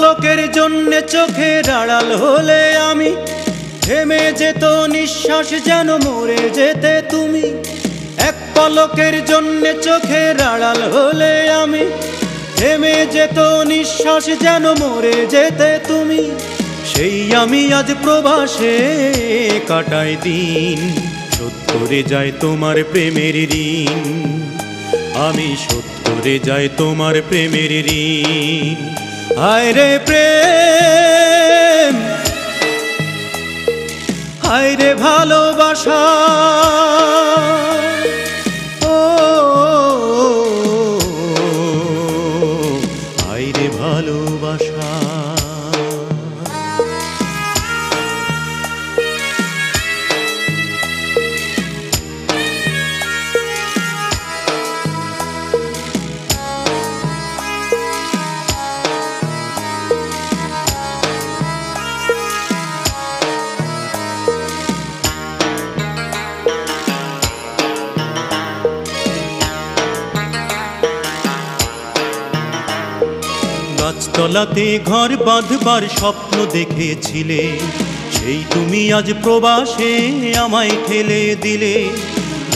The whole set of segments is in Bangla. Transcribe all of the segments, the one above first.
পলকের জন্যে চোখের আড়াল হলে আমি থেমে যেত নিঃশ্বাস যেন মরে যেতে তুমি। এক পলকের জন্যে চোখের আড়াল হলে আমি থেমে যেত নিঃশ্বাস যেন মরে যেতে তুমি। সেই আমি আজ প্রবাসে কাটাই দিন, শোধ করে যায় তোমার প্রেমের ঋণ। আমি শোধ করে যাই তোমার প্রেমের ঋণ। হায় রে প্রেম, হায় রে ভালোবাসা, ও হায় রে ভালোবাসা। গাছতলাতে ঘর বাঁধবার স্বপ্ন দেখেছিলে, সেই তুমি আজ প্রবাসে আমায় ঠেলে দিলে।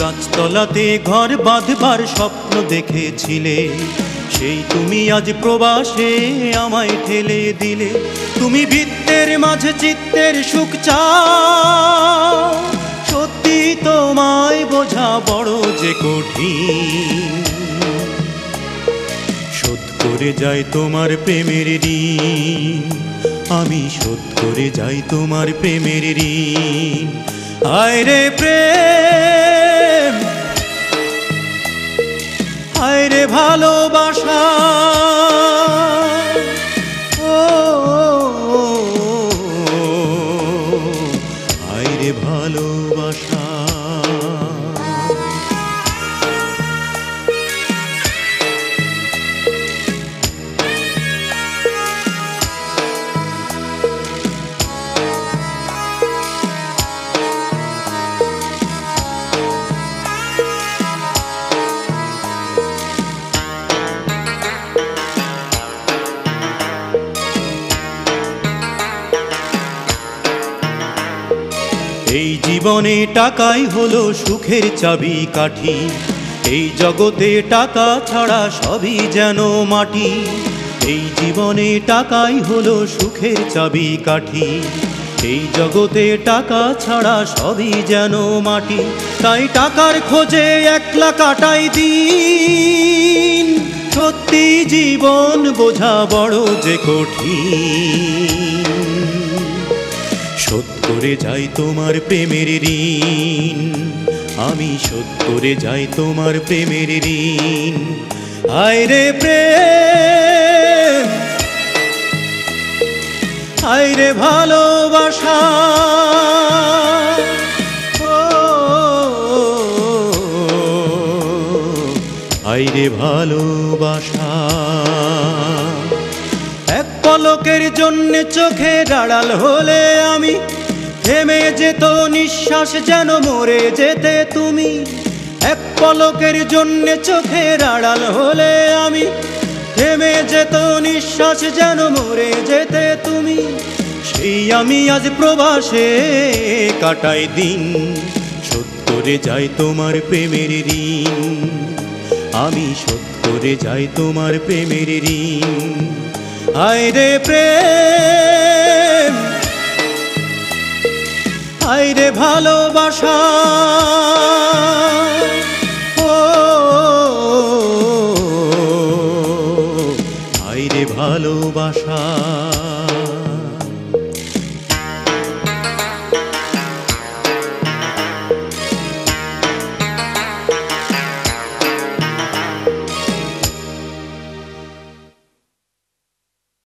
গাছতলাতে ঘর বাঁধবার স্বপ্ন দেখেছিলে, সেই তুমি আজ প্রবাসে আমায় ঠেলে দিলে। তুমি বৃত্তের মাঝে চিত্তের সুখ চাও, সত্যি তোমায় বোঝা বড় যে কঠিন। শোধ করে যাই তোমার প্রেমের ঋণ, আমি শোধ করে যাই তোমার প্রেমের ঋণ। হায় রে প্রেম, হায় রে ভালোবাসা, ও হায় রে ভালোবাসা। এই জীবনে টাকাই হলো সুখের চাবি কাঠি, এই জগতে টাকা ছাড়া সবই যেন মাটি। এই জীবনে টাকাই হলো সুখের চাবি কাঠি, এই জগতে টাকা ছাড়া সবই যেন মাটি। তাই টাকার খোঁজে একলা কাটাই দিন, সত্যি জীবন বোঝা বড় যে কঠিন। শোধ করে যাই তোমার প্রেমের ঋণ, আমি শোধ করে যাই তোমার প্রেমের ঋণ। হায় রে প্রেম, হায় রে ভালোবাসা, ও হায় রে ভালোবাসা। এক পলকের জন্যে চোখের আড়াল হলে আমি থেমে যেত নিঃশ্বাস যেন মরে যেতে তুমি। এক পলকের জন্যে চোখের আড়াল হলে আমি থেমে যেত নিঃশ্বাস যেন মরে যেতে তুমি। সেই আমি আজ প্রবাসে কাটাই দিন, শোধ করে যাই তোমার প্রেমের ঋণ। আমি শোধ করে যাই তোমার প্রেমের ঋণ। হায় রে প্রেম, হায় রে ভালোবাসা, ও হায় রে ভালোবাসা।